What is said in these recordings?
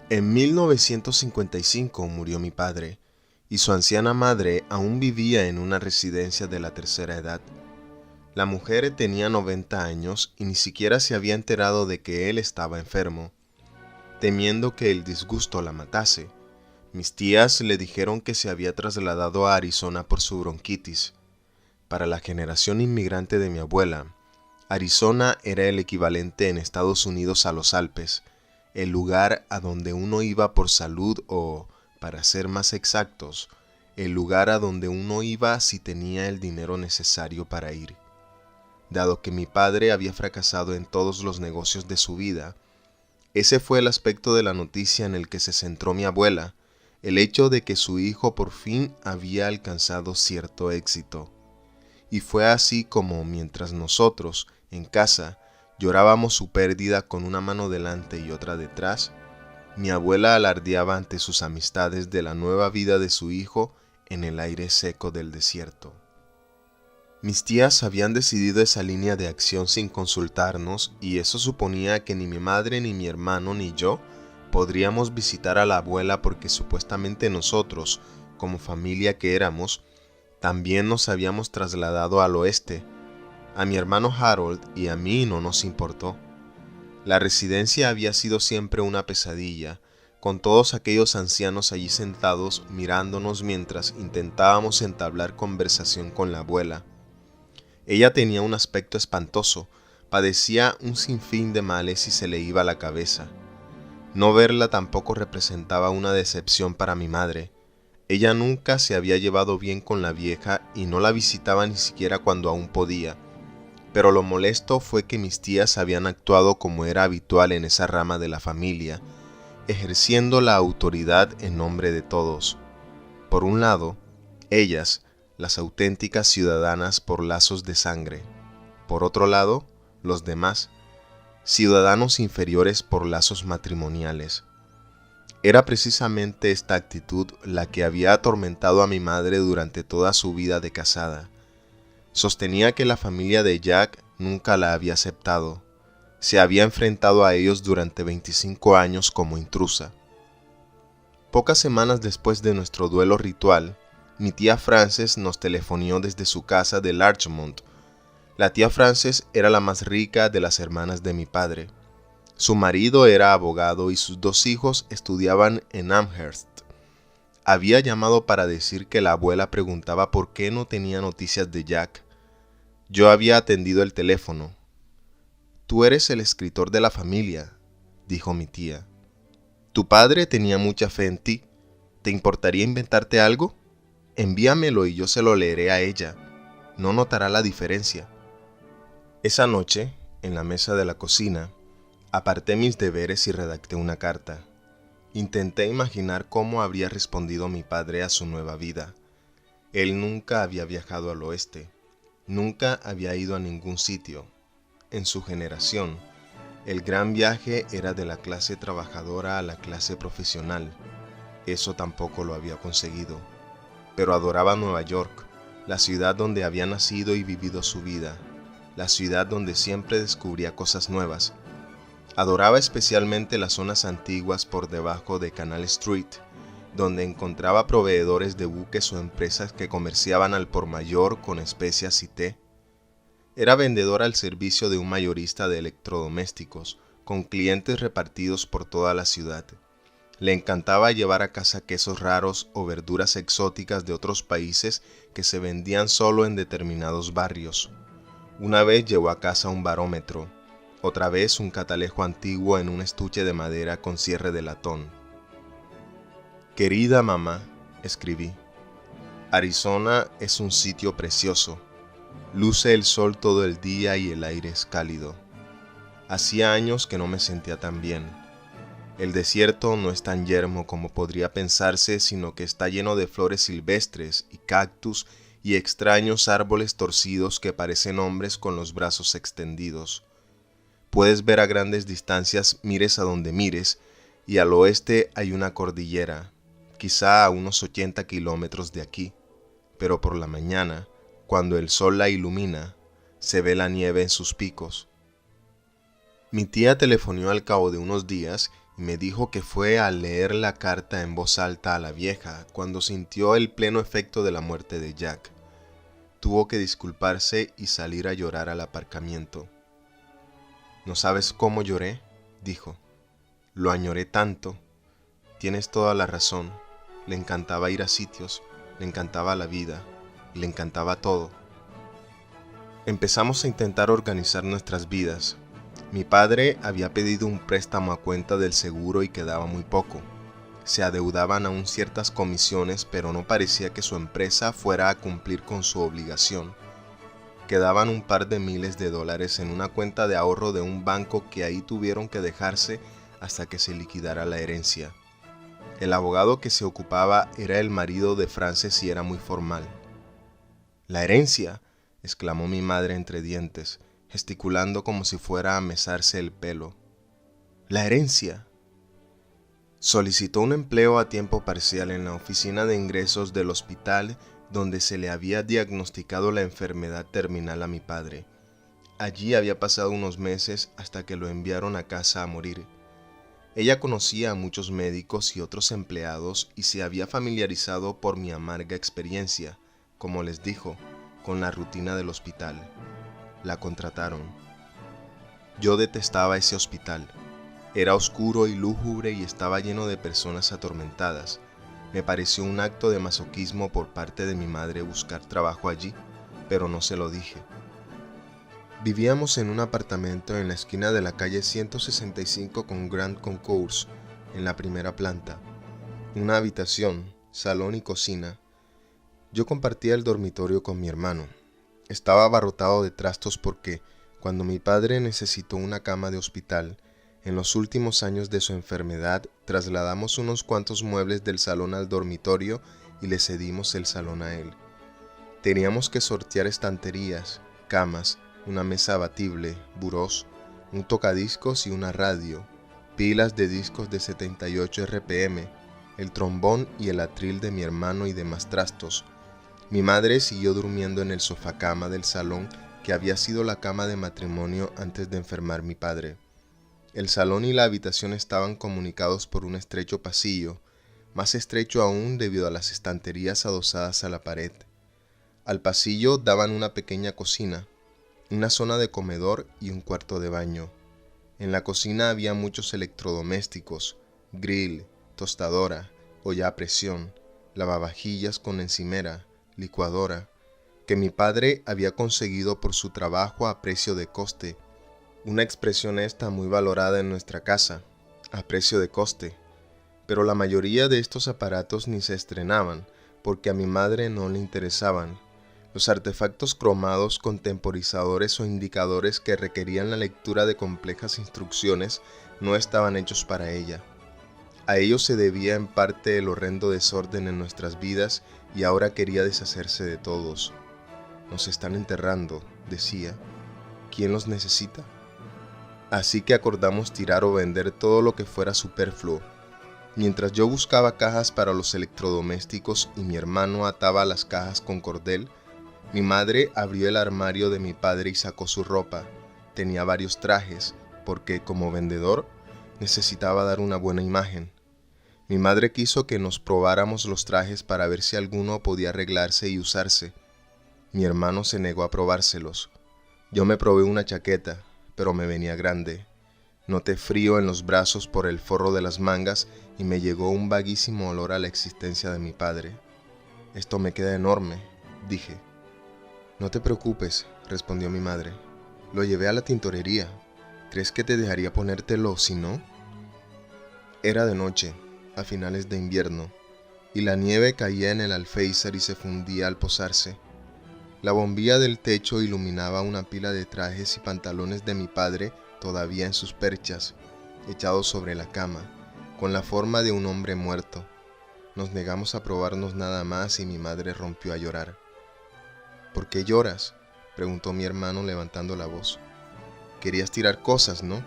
En 1955 murió mi padre, y su anciana madre aún vivía en una residencia de la tercera edad. La mujer tenía 90 años y ni siquiera se había enterado de que él estaba enfermo. Temiendo que el disgusto la matase, mis tías le dijeron que se había trasladado a Arizona por su bronquitis. Para la generación inmigrante de mi abuela, Arizona era el equivalente en Estados Unidos a los Alpes, el lugar a donde uno iba por salud o, para ser más exactos, el lugar a donde uno iba si tenía el dinero necesario para ir. Dado que mi padre había fracasado en todos los negocios de su vida, ese fue el aspecto de la noticia en el que se centró mi abuela, el hecho de que su hijo por fin había alcanzado cierto éxito. Y fue así como, mientras nosotros, en casa, llorábamos su pérdida con una mano delante y otra detrás, mi abuela alardeaba ante sus amistades de la nueva vida de su hijo en el aire seco del desierto. Mis tías habían decidido esa línea de acción sin consultarnos y eso suponía que ni mi madre ni mi hermano ni yo podríamos visitar a la abuela porque supuestamente nosotros, como familia que éramos, también nos habíamos trasladado al oeste. A mi hermano Harold y a mí no nos importó. La residencia había sido siempre una pesadilla, con todos aquellos ancianos allí sentados mirándonos mientras intentábamos entablar conversación con la abuela. Ella tenía un aspecto espantoso, padecía un sinfín de males y se le iba la cabeza. No verla tampoco representaba una decepción para mi madre. Ella nunca se había llevado bien con la vieja y no la visitaba ni siquiera cuando aún podía. Pero lo molesto fue que mis tías habían actuado como era habitual en esa rama de la familia, ejerciendo la autoridad en nombre de todos. Por un lado, ellas, las auténticas ciudadanas por lazos de sangre. Por otro lado, los demás, ciudadanos inferiores por lazos matrimoniales. Era precisamente esta actitud la que había atormentado a mi madre durante toda su vida de casada. Sostenía que la familia de Jack nunca la había aceptado. Se había enfrentado a ellos durante 25 años como intrusa. Pocas semanas después de nuestro duelo ritual, mi tía Frances nos telefonió desde su casa de Larchmont. La tía Frances era la más rica de las hermanas de mi padre. Su marido era abogado y sus dos hijos estudiaban en Amherst. Había llamado para decir que la abuela preguntaba por qué no tenía noticias de Jack. Yo había atendido el teléfono. «Tú eres el escritor de la familia», dijo mi tía. «Tu padre tenía mucha fe en ti. ¿Te importaría inventarte algo? Envíamelo y yo se lo leeré a ella. No notará la diferencia». Esa noche, en la mesa de la cocina, aparté mis deberes y redacté una carta. Intenté imaginar cómo habría respondido mi padre a su nueva vida. Él nunca había viajado al oeste, nunca había ido a ningún sitio. En su generación, el gran viaje era de la clase trabajadora a la clase profesional. Eso tampoco lo había conseguido. Pero adoraba Nueva York, la ciudad donde había nacido y vivido su vida, la ciudad donde siempre descubría cosas nuevas. Adoraba especialmente las zonas antiguas por debajo de Canal Street, donde encontraba proveedores de buques o empresas que comerciaban al por mayor con especias y té. Era vendedor al servicio de un mayorista de electrodomésticos, con clientes repartidos por toda la ciudad. Le encantaba llevar a casa quesos raros o verduras exóticas de otros países que se vendían solo en determinados barrios. Una vez llevó a casa un barómetro, otra vez un catalejo antiguo en un estuche de madera con cierre de latón. «Querida mamá», escribí, «Arizona es un sitio precioso. Luce el sol todo el día y el aire es cálido. Hacía años que no me sentía tan bien. El desierto no es tan yermo como podría pensarse, sino que está lleno de flores silvestres y cactus y extraños árboles torcidos que parecen hombres con los brazos extendidos. Puedes ver a grandes distancias, mires a donde mires, y al oeste hay una cordillera, quizá a unos 80 kilómetros de aquí, pero por la mañana, cuando el sol la ilumina, se ve la nieve en sus picos». Mi tía telefonió al cabo de unos días y me dijo que fue a leer la carta en voz alta a la vieja cuando sintió el pleno efecto de la muerte de Jack. Tuvo que disculparse y salir a llorar al aparcamiento. «¿No sabes cómo lloré?», dijo. «Lo añoré tanto. Tienes toda la razón. Le encantaba ir a sitios, le encantaba la vida, y le encantaba todo». Empezamos a intentar organizar nuestras vidas. Mi padre había pedido un préstamo a cuenta del seguro y quedaba muy poco. Se adeudaban aún ciertas comisiones, pero no parecía que su empresa fuera a cumplir con su obligación. Quedaban un par de miles de dólares en una cuenta de ahorro de un banco que ahí tuvieron que dejarse hasta que se liquidara la herencia. El abogado que se ocupaba era el marido de Frances y era muy formal. «¿La herencia?», exclamó mi madre entre dientes, gesticulando como si fuera a mesarse el pelo. «¿La herencia?». Solicitó un empleo a tiempo parcial en la oficina de ingresos del hospital donde se le había diagnosticado la enfermedad terminal a mi padre. Allí había pasado unos meses hasta que lo enviaron a casa a morir. Ella conocía a muchos médicos y otros empleados y se había familiarizado por mi amarga experiencia, como les dijo, con la rutina del hospital. La contrataron. Yo detestaba ese hospital. Era oscuro y lúgubre y estaba lleno de personas atormentadas. Me pareció un acto de masoquismo por parte de mi madre buscar trabajo allí, pero no se lo dije. Vivíamos en un apartamento en la esquina de la calle 165 con Grand Concourse, en la primera planta. Una habitación, salón y cocina. Yo compartía el dormitorio con mi hermano. Estaba abarrotado de trastos porque, cuando mi padre necesitó una cama de hospital, en los últimos años de su enfermedad, trasladamos unos cuantos muebles del salón al dormitorio y le cedimos el salón a él. Teníamos que sortear estanterías, camas, una mesa abatible, burós, un tocadiscos y una radio, pilas de discos de 78 RPM, el trombón y el atril de mi hermano y demás trastos. Mi madre siguió durmiendo en el sofacama del salón que había sido la cama de matrimonio antes de enfermar mi padre. El salón y la habitación estaban comunicados por un estrecho pasillo, más estrecho aún debido a las estanterías adosadas a la pared. Al pasillo daban una pequeña cocina, una zona de comedor y un cuarto de baño. En la cocina había muchos electrodomésticos, grill, tostadora, olla a presión, lavavajillas con encimera, licuadora, que mi padre había conseguido por su trabajo a precio de coste, una expresión esta muy valorada en nuestra casa, a precio de coste, pero la mayoría de estos aparatos ni se estrenaban, porque a mi madre no le interesaban. Los artefactos cromados con temporizadores o indicadores que requerían la lectura de complejas instrucciones no estaban hechos para ella. A ello se debía en parte el horrendo desorden en nuestras vidas y ahora quería deshacerse de todos. «Nos están enterrando», decía. «¿Quién los necesita?». Así que acordamos tirar o vender todo lo que fuera superfluo. Mientras yo buscaba cajas para los electrodomésticos y mi hermano ataba las cajas con cordel, mi madre abrió el armario de mi padre y sacó su ropa. Tenía varios trajes, porque como vendedor necesitaba dar una buena imagen. Mi madre quiso que nos probáramos los trajes para ver si alguno podía arreglarse y usarse. Mi hermano se negó a probárselos. Yo me probé una chaqueta, pero me venía grande. Noté frío en los brazos por el forro de las mangas y me llegó un vaguísimo olor a la existencia de mi padre. «Esto me queda enorme», dije. «No te preocupes», respondió mi madre. «Lo llevé a la tintorería. ¿Crees que te dejaría ponértelo si no?». Era de noche, a finales de invierno, y la nieve caía en el alféizar y se fundía al posarse. La bombilla del techo iluminaba una pila de trajes y pantalones de mi padre todavía en sus perchas, echados sobre la cama, con la forma de un hombre muerto. Nos negamos a probarnos nada más y mi madre rompió a llorar. «¿Por qué lloras?», preguntó mi hermano levantando la voz. «Querías tirar cosas, ¿no?».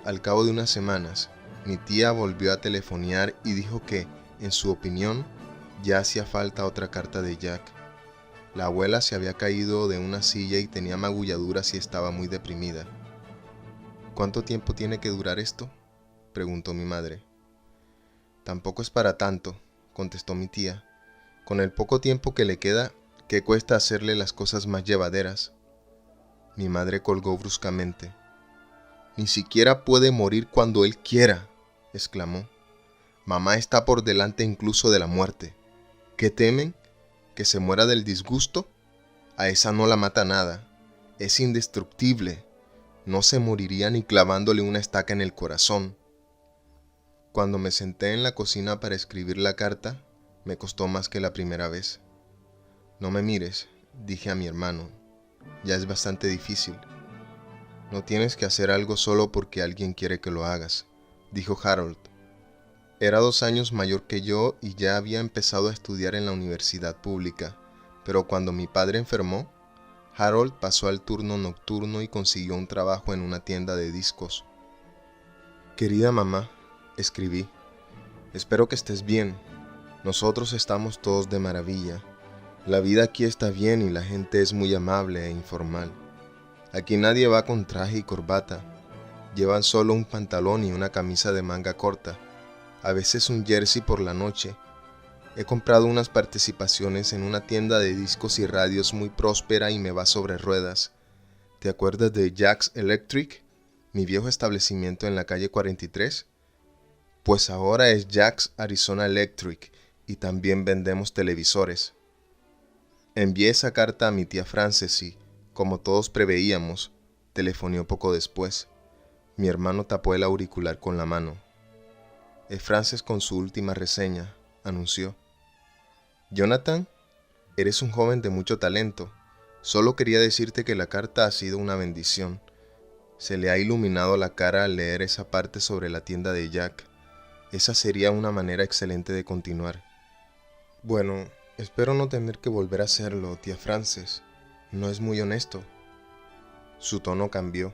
Al cabo de unas semanas, mi tía volvió a telefonear y dijo que, en su opinión, ya hacía falta otra carta de Jack. La abuela se había caído de una silla y tenía magulladuras y estaba muy deprimida. «¿Cuánto tiempo tiene que durar esto?». preguntó mi madre. Tampoco es para tanto, contestó mi tía. Con el poco tiempo que le queda, ¿qué cuesta hacerle las cosas más llevaderas? Mi madre colgó bruscamente. Ni siquiera puede morir cuando él quiera, exclamó. Mamá está por delante incluso de la muerte. ¿Qué temen? ¿Que se muera del disgusto? A esa no la mata nada. Es indestructible. No se moriría ni clavándole una estaca en el corazón. Cuando me senté en la cocina para escribir la carta, me costó más que la primera vez. No me mires, dije a mi hermano. Ya es bastante difícil. No tienes que hacer algo solo porque alguien quiere que lo hagas, dijo Harold. Era 2 años mayor que yo y ya había empezado a estudiar en la universidad pública, pero cuando mi padre enfermó, Harold pasó al turno nocturno y consiguió un trabajo en una tienda de discos. Querida mamá, escribí, espero que estés bien. Nosotros estamos todos de maravilla. La vida aquí está bien y la gente es muy amable e informal. Aquí nadie va con traje y corbata. Llevan solo un pantalón y una camisa de manga corta, a veces un jersey por la noche. He comprado unas participaciones en una tienda de discos y radios muy próspera y me va sobre ruedas. ¿Te acuerdas de Jack's Electric, mi viejo establecimiento en la calle 43? Pues ahora es Jack's Arizona Electric y también vendemos televisores. Envié esa carta a mi tía Frances y, como todos preveíamos, telefoneó poco después. Mi hermano tapó el auricular con la mano. Frances con su última reseña, anunció. Jonathan, eres un joven de mucho talento. Solo quería decirte que la carta ha sido una bendición. Se le ha iluminado la cara al leer esa parte sobre la tienda de Jack. Esa sería una manera excelente de continuar. Bueno, espero no tener que volver a hacerlo, tía Frances. No es muy honesto. Su tono cambió.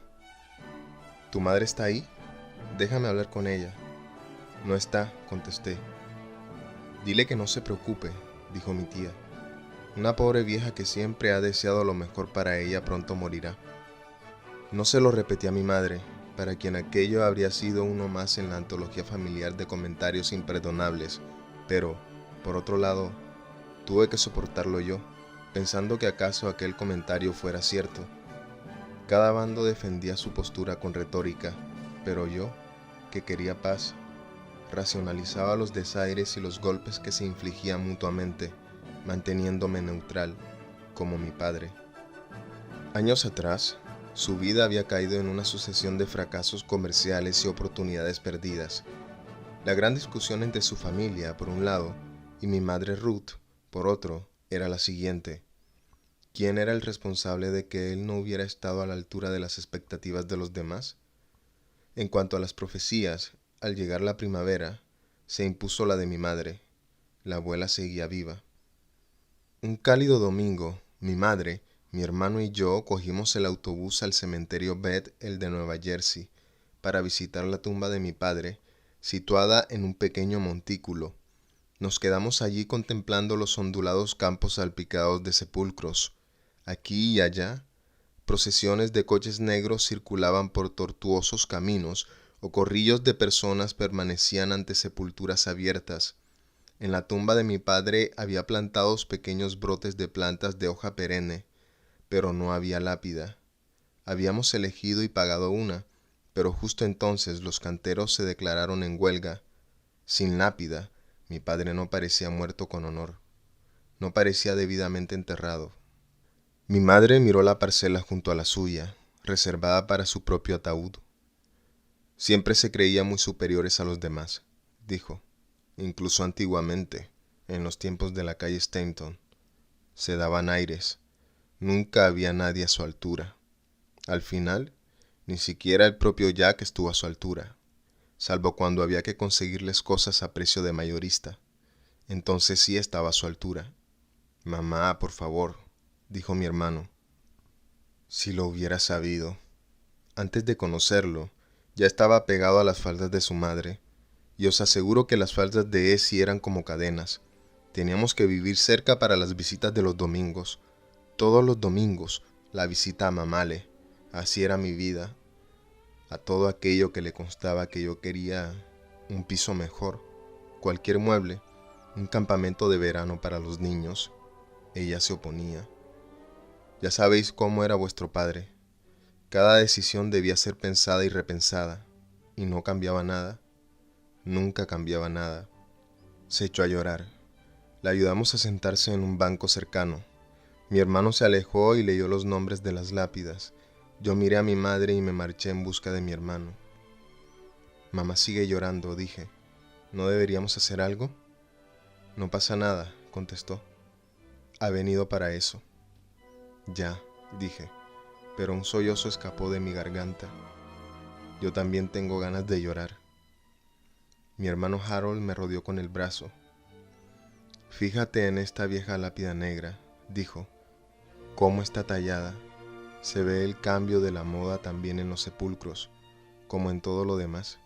¿Tu madre está ahí? Déjame hablar con ella. No está, contesté. Dile que no se preocupe, dijo mi tía. Una pobre vieja que siempre ha deseado lo mejor para ella pronto morirá. No se lo repetí a mi madre, para quien aquello habría sido uno más en la antología familiar de comentarios imperdonables, pero, por otro lado, tuve que soportarlo yo, pensando que acaso aquel comentario fuera cierto. Cada bando defendía su postura con retórica, pero yo, que quería paz, racionalizaba los desaires y los golpes que se infligían mutuamente, manteniéndome neutral, como mi padre. Años atrás, su vida había caído en una sucesión de fracasos comerciales y oportunidades perdidas. La gran discusión entre su familia, por un lado, y mi madre Ruth, por otro, era la siguiente. ¿Quién era el responsable de que él no hubiera estado a la altura de las expectativas de los demás? En cuanto a las profecías, al llegar la primavera, se impuso la de mi madre. La abuela seguía viva. Un cálido domingo, mi madre, mi hermano y yo cogimos el autobús al cementerio Beth-El de Nueva Jersey para visitar la tumba de mi padre, situada en un pequeño montículo. Nos quedamos allí contemplando los ondulados campos salpicados de sepulcros. Aquí y allá, procesiones de coches negros circulaban por tortuosos caminos o corrillos de personas permanecían ante sepulturas abiertas. En la tumba de mi padre había plantados pequeños brotes de plantas de hoja perenne, pero no había lápida. Habíamos elegido y pagado una, pero justo entonces los canteros se declararon en huelga. Sin lápida, mi padre no parecía muerto con honor. No parecía debidamente enterrado. Mi madre miró la parcela junto a la suya, reservada para su propio ataúd. Siempre se creía muy superiores a los demás, dijo. Incluso antiguamente, en los tiempos de la calle Stanton, se daban aires. Nunca había nadie a su altura. Al final, ni siquiera el propio Jack estuvo a su altura, salvo cuando había que conseguirles cosas a precio de mayorista. Entonces sí estaba a su altura. Mamá, por favor, dijo mi hermano. Si lo hubiera sabido. Antes de conocerlo, ya estaba pegado a las faldas de su madre, y os aseguro que las faldas de Essie eran como cadenas. Teníamos que vivir cerca para las visitas de los domingos. Todos los domingos, la visita a Mamale. Así era mi vida. a todo aquello que le constaba que yo quería un piso mejor, cualquier mueble, un campamento de verano para los niños, ella se oponía. Ya sabéis cómo era vuestro padre. Cada decisión debía ser pensada y repensada, y no cambiaba nada, nunca cambiaba nada. Se echó a llorar. La ayudamos a sentarse en un banco cercano. Mi hermano se alejó y leyó los nombres de las lápidas. Yo miré a mi madre y me marché en busca de mi hermano. Mamá sigue llorando, dije. ¿No deberíamos hacer algo? No pasa nada, contestó. Ha venido para eso. Ya, dije, pero un sollozo escapó de mi garganta. Yo también tengo ganas de llorar. Mi hermano Harold me rodeó con el brazo. Fíjate en esta vieja lápida negra, dijo. Cómo está tallada. Se ve el cambio de la moda también en los sepulcros, como en todo lo demás.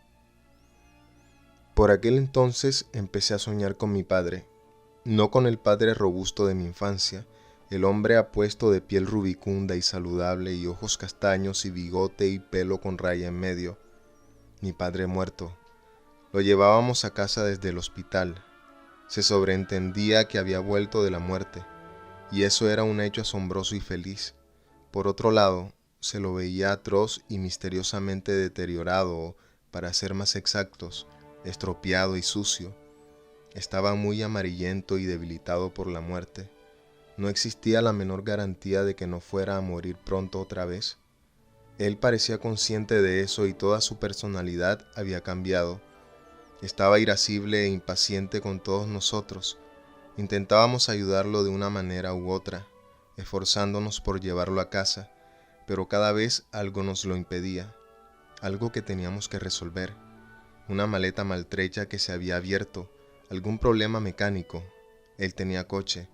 Por aquel entonces empecé a soñar con mi padre, no con el padre robusto de mi infancia, el hombre apuesto de piel rubicunda y saludable y ojos castaños y bigote y pelo con raya en medio. Mi padre muerto. Lo llevábamos a casa desde el hospital. Se sobreentendía que había vuelto de la muerte, y eso era un hecho asombroso y feliz. Por otro lado, se lo veía atroz y misteriosamente deteriorado, o, para ser más exactos, estropeado y sucio. Estaba muy amarillento y debilitado por la muerte. No existía la menor garantía de que no fuera a morir pronto otra vez. Él parecía consciente de eso y toda su personalidad había cambiado. Estaba irascible e impaciente con todos nosotros. Intentábamos ayudarlo de una manera u otra, esforzándonos por llevarlo a casa, pero cada vez algo nos lo impedía, algo que teníamos que resolver. Una maleta maltrecha que se había abierto, algún problema mecánico. Él tenía coche,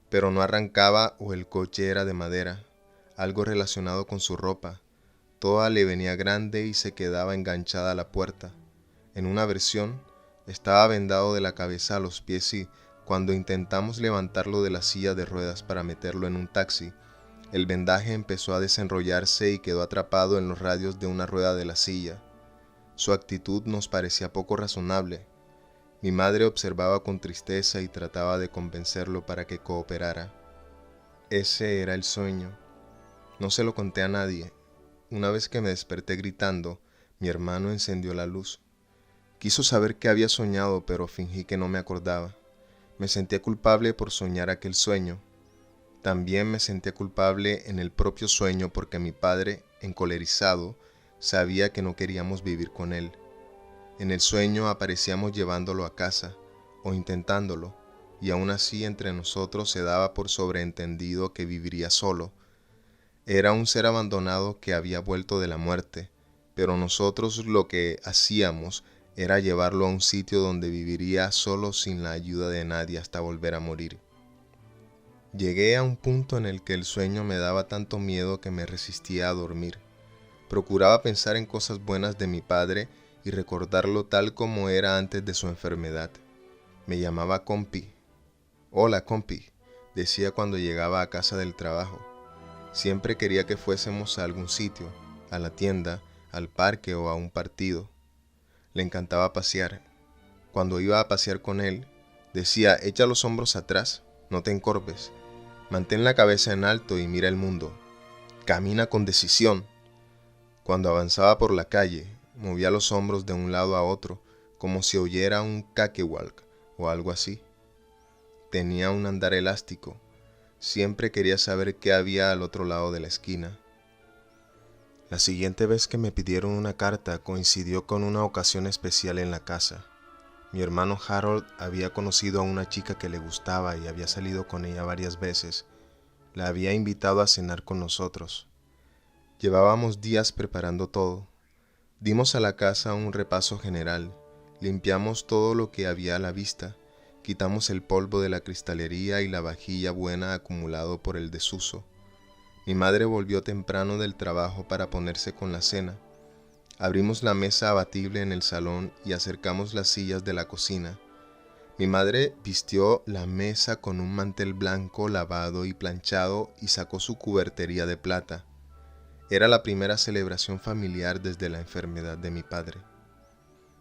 pero no arrancaba o el coche era de madera, algo relacionado con su ropa. Toda le venía grande y se quedaba enganchada a la puerta. En una versión, estaba vendado de la cabeza a los pies y, cuando intentamos levantarlo de la silla de ruedas para meterlo en un taxi, el vendaje empezó a desenrollarse y quedó atrapado en los radios de una rueda de la silla. Su actitud nos parecía poco razonable. Mi madre observaba con tristeza y trataba de convencerlo para que cooperara. Ese era el sueño. No se lo conté a nadie. Una vez que me desperté gritando, mi hermano encendió la luz. Quiso saber qué había soñado, pero fingí que no me acordaba. Me sentía culpable por soñar aquel sueño. También me sentía culpable en el propio sueño porque mi padre, encolerizado, sabía que no queríamos vivir con él. En el sueño aparecíamos llevándolo a casa, o intentándolo, y aún así entre nosotros se daba por sobreentendido que viviría solo. Era un ser abandonado que había vuelto de la muerte, pero nosotros lo que hacíamos era llevarlo a un sitio donde viviría solo sin la ayuda de nadie hasta volver a morir. Llegué a un punto en el que el sueño me daba tanto miedo que me resistía a dormir. Procuraba pensar en cosas buenas de mi padre y recordarlo tal como era antes de su enfermedad. Me llamaba Compi. Hola, Compi, decía cuando llegaba a casa del trabajo. Siempre quería que fuésemos a algún sitio, a la tienda, al parque o a un partido. Le encantaba pasear. Cuando iba a pasear con él, decía, echa los hombros atrás, no te encorves. Mantén la cabeza en alto y mira el mundo. Camina con decisión. Cuando avanzaba por la calle, movía los hombros de un lado a otro, como si oyera un cakewalk o algo así. Tenía un andar elástico. Siempre quería saber qué había al otro lado de la esquina. La siguiente vez que me pidieron una carta coincidió con una ocasión especial en la casa. Mi hermano Harold había conocido a una chica que le gustaba y había salido con ella varias veces. La había invitado a cenar con nosotros. Llevábamos días preparando todo. Dimos a la casa un repaso general. Limpiamos todo lo que había a la vista. Quitamos el polvo de la cristalería y la vajilla buena acumulado por el desuso. Mi madre volvió temprano del trabajo para ponerse con la cena. Abrimos la mesa abatible en el salón y acercamos las sillas de la cocina. Mi madre vistió la mesa con un mantel blanco lavado y planchado y sacó su cubertería de plata. Era la primera celebración familiar desde la enfermedad de mi padre.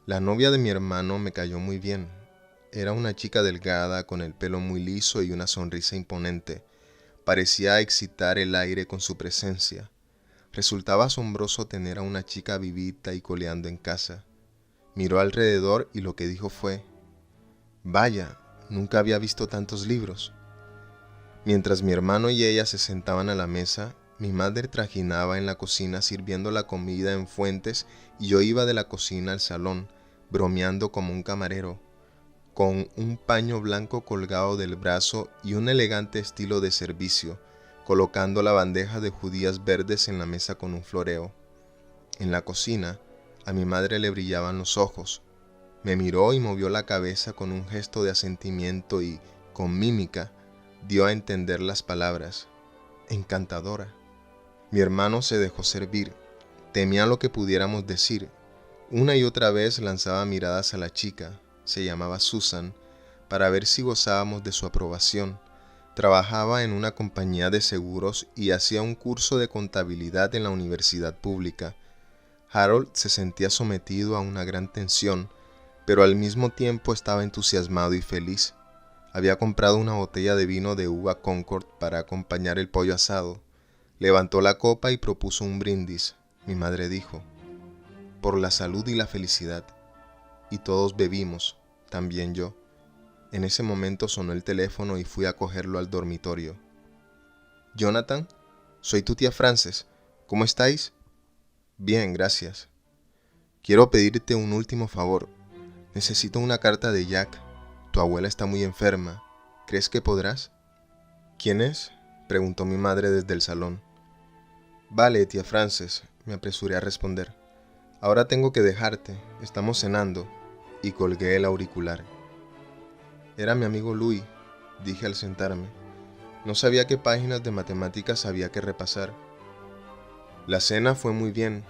La novia de mi hermano me cayó muy bien. Era una chica delgada, con el pelo muy liso y una sonrisa imponente. Parecía excitar el aire con su presencia. Resultaba asombroso tener a una chica vivita y coleando en casa. Miró alrededor y lo que dijo fue: «Vaya, nunca había visto tantos libros». Mientras mi hermano y ella se sentaban a la mesa, mi madre trajinaba en la cocina sirviendo la comida en fuentes y yo iba de la cocina al salón, bromeando como un camarero, con un paño blanco colgado del brazo y un elegante estilo de servicio, colocando la bandeja de judías verdes en la mesa con un floreo. En la cocina, a mi madre le brillaban los ojos. Me miró y movió la cabeza con un gesto de asentimiento y, con mímica, dio a entender las palabras: encantadora. Mi hermano se dejó servir. Temía lo que pudiéramos decir. Una y otra vez lanzaba miradas a la chica, se llamaba Susan, para ver si gozábamos de su aprobación. Trabajaba en una compañía de seguros y hacía un curso de contabilidad en la universidad pública. Harold se sentía sometido a una gran tensión, pero al mismo tiempo estaba entusiasmado y feliz. Había comprado una botella de vino de uva Concord para acompañar el pollo asado. Levantó la copa y propuso un brindis. Mi madre dijo: «Por la salud y la felicidad». Y todos bebimos, también yo. En ese momento sonó el teléfono y fui a cogerlo al dormitorio. «Jonathan, soy tu tía Frances. ¿Cómo estáis?» «Bien, gracias. Quiero pedirte un último favor. Necesito una carta de Jack. Tu abuela está muy enferma. ¿Crees que podrás?» «¿Quién es?», preguntó mi madre desde el salón. «Vale, tía Frances», me apresuré a responder. «Ahora tengo que dejarte. Estamos cenando». Y colgué el auricular. «Era mi amigo Louis», dije al sentarme. No sabía qué páginas de matemáticas había que repasar. La cena fue muy bien.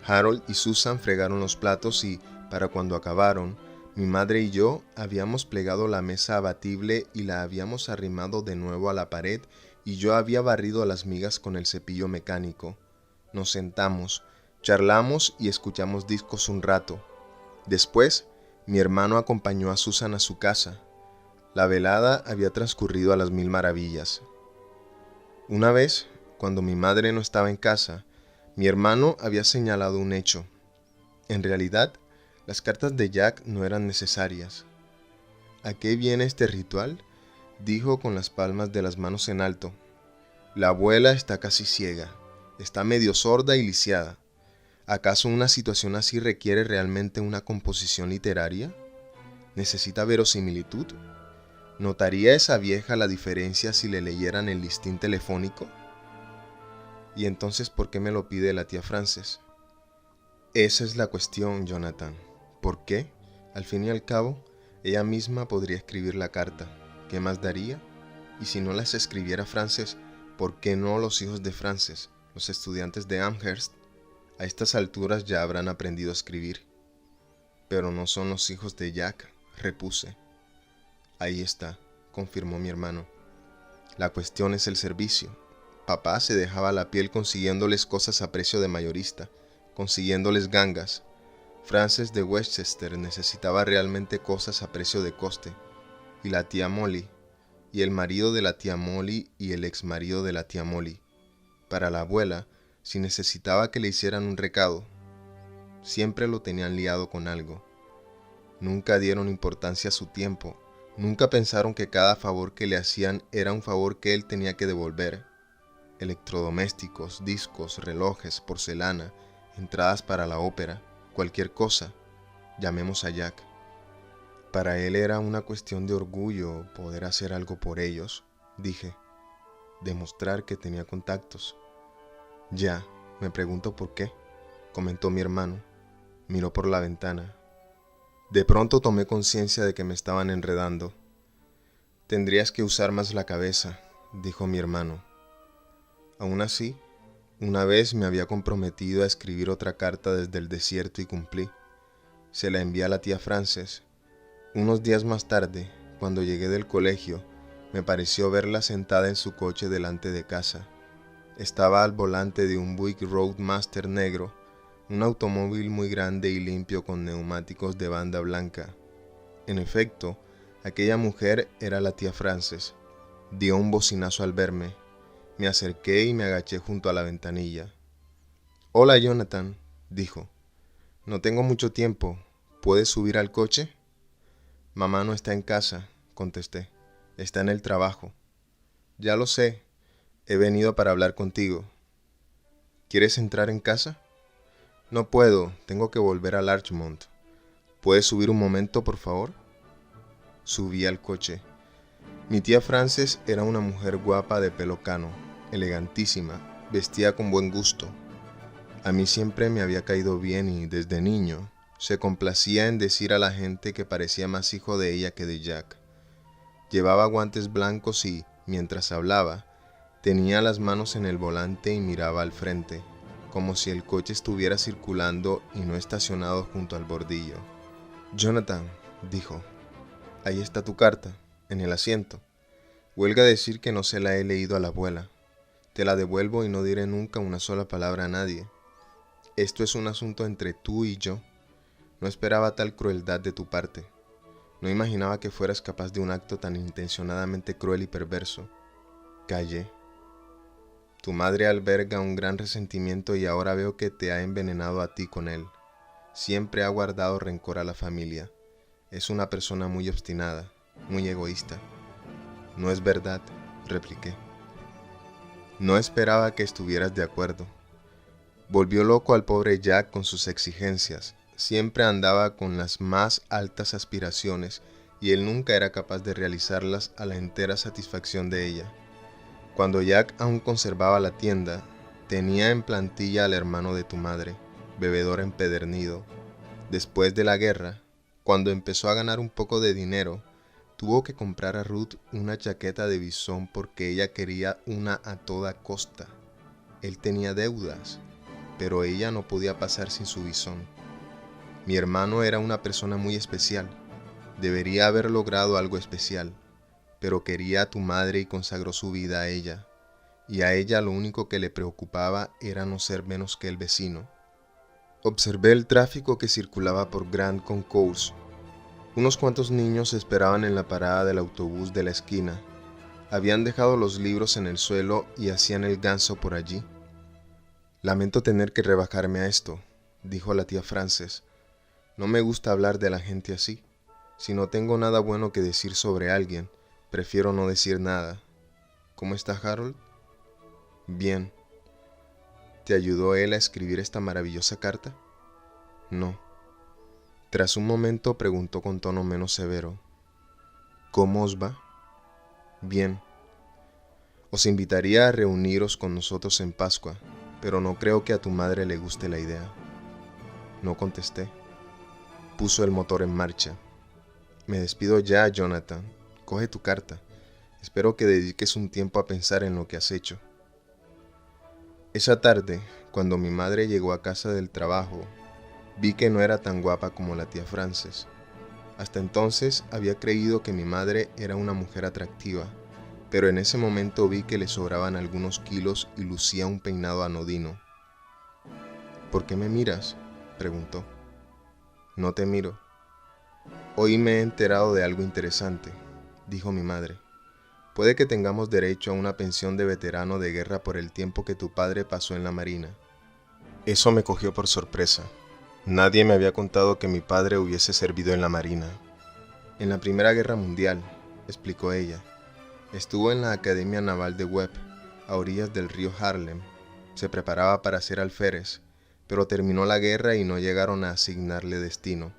Harold y Susan fregaron los platos y, para cuando acabaron, mi madre y yo habíamos plegado la mesa abatible y la habíamos arrimado de nuevo a la pared y yo había barrido las migas con el cepillo mecánico. Nos sentamos, charlamos y escuchamos discos un rato. Después, mi hermano acompañó a Susan a su casa. La velada había transcurrido a las mil maravillas. Una vez, cuando mi madre no estaba en casa, mi hermano había señalado un hecho. En realidad, las cartas de Jack no eran necesarias. «¿A qué viene este ritual?», dijo con las palmas de las manos en alto. «La abuela está casi ciega, está medio sorda y lisiada. ¿Acaso una situación así requiere realmente una composición literaria? ¿Necesita verosimilitud? ¿Notaría esa vieja la diferencia si le leyeran el listín telefónico? ¿Y entonces por qué me lo pide la tía Frances?». «Esa es la cuestión, Jonathan. ¿Por qué? Al fin y al cabo, ella misma podría escribir la carta. ¿Qué más daría? Y si no las escribiera Frances, ¿por qué no los hijos de Frances, los estudiantes de Amherst? A estas alturas ya habrán aprendido a escribir». «Pero no son los hijos de Jack», repuse. «Ahí está», confirmó mi hermano. «La cuestión es el servicio. Papá se dejaba la piel consiguiéndoles cosas a precio de mayorista, consiguiéndoles gangas. Frances de Westchester necesitaba realmente cosas a precio de coste. Y la tía Molly, y el marido de la tía Molly y el exmarido de la tía Molly. Para la abuela, si necesitaba que le hicieran un recado, siempre lo tenían liado con algo. Nunca dieron importancia a su tiempo, nunca pensaron que cada favor que le hacían era un favor que él tenía que devolver. Electrodomésticos, discos, relojes, porcelana, entradas para la ópera, cualquier cosa, llamemos a Jack. Para él era una cuestión de orgullo poder hacer algo por ellos, dije, demostrar que tenía contactos. «Ya, me pregunto por qué», comentó mi hermano. Miró por la ventana. De pronto tomé conciencia de que me estaban enredando. «Tendrías que usar más la cabeza», dijo mi hermano. Aún así, una vez me había comprometido a escribir otra carta desde el desierto y cumplí. Se la envié a la tía Frances. Unos días más tarde, cuando llegué del colegio, me pareció verla sentada en su coche delante de casa. Estaba al volante de un Buick Roadmaster negro, un automóvil muy grande y limpio con neumáticos de banda blanca. En efecto, aquella mujer era la tía Frances. Dio un bocinazo al verme. Me acerqué y me agaché junto a la ventanilla. «Hola, Jonathan», dijo. «No tengo mucho tiempo. ¿Puedes subir al coche?» «Mamá no está en casa», contesté. «Está en el trabajo». «Ya lo sé. He venido para hablar contigo». «¿Quieres entrar en casa?» «No puedo. Tengo que volver a Larchmont. ¿Puedes subir un momento, por favor?» Subí al coche. Mi tía Frances era una mujer guapa de pelo cano, elegantísima, vestía con buen gusto. A mí siempre me había caído bien y, desde niño, se complacía en decir a la gente que parecía más hijo de ella que de Jack. Llevaba guantes blancos y, mientras hablaba, tenía las manos en el volante y miraba al frente, como si el coche estuviera circulando y no estacionado junto al bordillo. «Jonathan», dijo, «ahí está tu carta, en el asiento. Huelga decir que no se la he leído a la abuela. Te la devuelvo y no diré nunca una sola palabra a nadie. Esto es un asunto entre tú y yo. No esperaba tal crueldad de tu parte. No imaginaba que fueras capaz de un acto tan intencionadamente cruel y perverso». Callé. «Tu madre alberga un gran resentimiento y ahora veo que te ha envenenado a ti con él. Siempre ha guardado rencor a la familia. Es una persona muy obstinada, muy egoísta». «No es verdad», repliqué. «No esperaba que estuvieras de acuerdo. Volvió loco al pobre Jack con sus exigencias. Siempre andaba con las más altas aspiraciones y él nunca era capaz de realizarlas a la entera satisfacción de ella. Cuando Jack aún conservaba la tienda, tenía en plantilla al hermano de tu madre, bebedor empedernido. Después de la guerra, cuando empezó a ganar un poco de dinero, tuvo que comprar a Ruth una chaqueta de bisón porque ella quería una a toda costa. Él tenía deudas, pero ella no podía pasar sin su bisón. Mi hermano era una persona muy especial. Debería haber logrado algo especial, pero quería a tu madre y consagró su vida a ella. Y a ella lo único que le preocupaba era no ser menos que el vecino». Observé el tráfico que circulaba por Grand Concourse. Unos cuantos niños esperaban en la parada del autobús de la esquina. Habían dejado los libros en el suelo y hacían el ganso por allí. «Lamento tener que rebajarme a esto», dijo la tía Frances. «No me gusta hablar de la gente así. Si no tengo nada bueno que decir sobre alguien, prefiero no decir nada. ¿Cómo está Harold?» «Bien». «¿Te ayudó él a escribir esta maravillosa carta?» «No». Tras un momento preguntó con tono menos severo: «¿Cómo os va?» «Bien. Os invitaría a reuniros con nosotros en Pascua, pero no creo que a tu madre le guste la idea». No contesté. Puso el motor en marcha. «Me despido ya, Jonathan. Coge tu carta. Espero que dediques un tiempo a pensar en lo que has hecho». Esa tarde, cuando mi madre llegó a casa del trabajo, vi que no era tan guapa como la tía Frances. Hasta entonces había creído que mi madre era una mujer atractiva, pero en ese momento vi que le sobraban algunos kilos y lucía un peinado anodino. «¿Por qué me miras?», preguntó. «No te miro». «Hoy me he enterado de algo interesante», dijo mi madre. «Puede que tengamos derecho a una pensión de veterano de guerra por el tiempo que tu padre pasó en la marina». Eso me cogió por sorpresa. Nadie me había contado que mi padre hubiese servido en la marina. «En la Primera Guerra Mundial», explicó ella. «Estuvo en la Academia Naval de Webb, a orillas del río Harlem. Se preparaba para ser alférez, pero terminó la guerra y no llegaron a asignarle destino».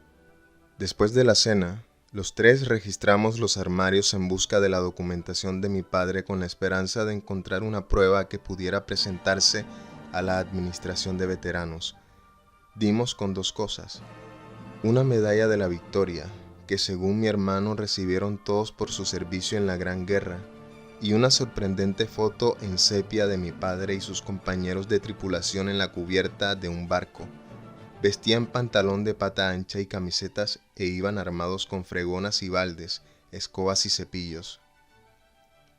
Después de la cena, los tres registramos los armarios en busca de la documentación de mi padre con la esperanza de encontrar una prueba que pudiera presentarse a la Administración de Veteranos. Dimos con dos cosas: una medalla de la victoria, que según mi hermano recibieron todos por su servicio en la Gran Guerra, y una sorprendente foto en sepia de mi padre y sus compañeros de tripulación en la cubierta de un barco. Vestían pantalón de pata ancha y camisetas e iban armados con fregonas y baldes, escobas y cepillos.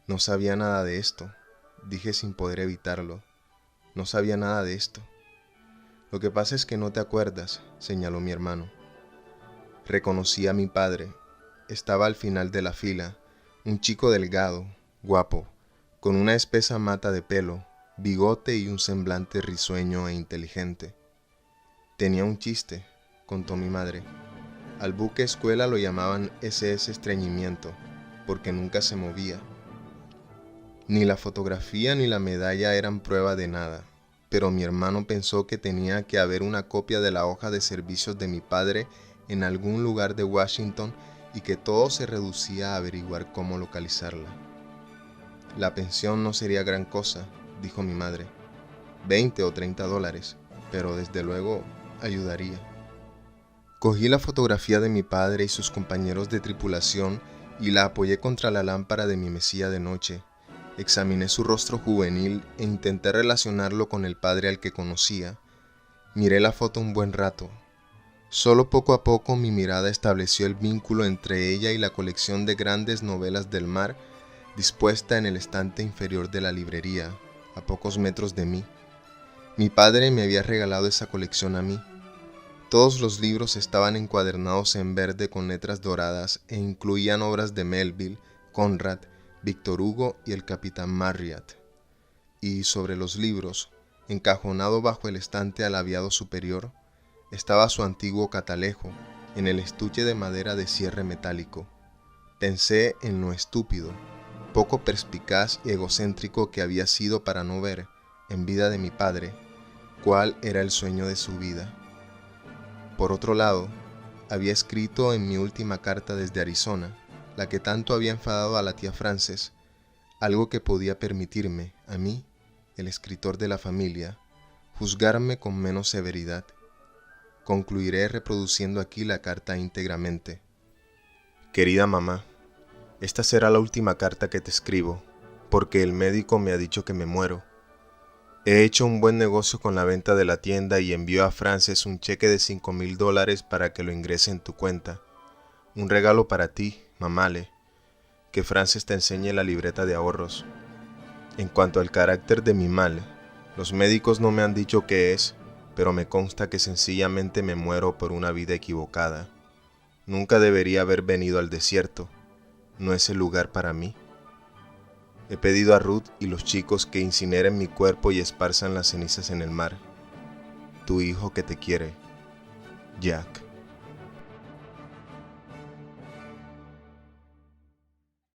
«No sabía nada de esto», dije sin poder evitarlo. No sabía nada de esto. Lo que pasa es que no te acuerdas, señaló mi hermano. Reconocí a mi padre. Estaba al final de la fila, un chico delgado, guapo, con una espesa mata de pelo, bigote y un semblante risueño e inteligente. Tenía un chiste, contó mi madre. Al buque escuela lo llamaban SS Estreñimiento, porque nunca se movía. Ni la fotografía ni la medalla eran prueba de nada, pero mi hermano pensó que tenía que haber una copia de la hoja de servicios de mi padre en algún lugar de Washington y que todo se reducía a averiguar cómo localizarla. La pensión no sería gran cosa, dijo mi madre, $20 o $30, pero desde luego ayudaría. Cogí la fotografía de mi padre y sus compañeros de tripulación y la apoyé contra la lámpara de mi mesilla de noche. Examiné su rostro juvenil e intenté relacionarlo con el padre al que conocía. Miré la foto un buen rato. Solo poco a poco mi mirada estableció el vínculo entre ella y la colección de grandes novelas del mar dispuesta en el estante inferior de la librería, a pocos metros de mí. Mi padre me había regalado esa colección a mí. Todos los libros estaban encuadernados en verde con letras doradas e incluían obras de Melville, Conrad, Víctor Hugo y el capitán Marryat. Y sobre los libros, encajonado bajo el estante alaviado superior, estaba su antiguo catalejo, en el estuche de madera de cierre metálico. Pensé en lo estúpido, poco perspicaz y egocéntrico que había sido para no ver, en vida de mi padre, cuál era el sueño de su vida. Por otro lado, había escrito en mi última carta desde Arizona, la que tanto había enfadado a la tía Frances, algo que podía permitirme, a mí, el escritor de la familia, juzgarme con menos severidad. Concluiré reproduciendo aquí la carta íntegramente. Querida mamá, esta será la última carta que te escribo, porque el médico me ha dicho que me muero. He hecho un buen negocio con la venta de la tienda y envío a Frances un cheque de $5,000 para que lo ingrese en tu cuenta. Un regalo para ti, mamale, que Frances te enseñe la libreta de ahorros. En cuanto al carácter de mi mal, los médicos no me han dicho qué es, pero me consta que sencillamente me muero por una vida equivocada. Nunca debería haber venido al desierto. No es el lugar para mí. He pedido a Ruth y los chicos que incineren mi cuerpo y esparzan las cenizas en el mar. Tu hijo que te quiere, Jack.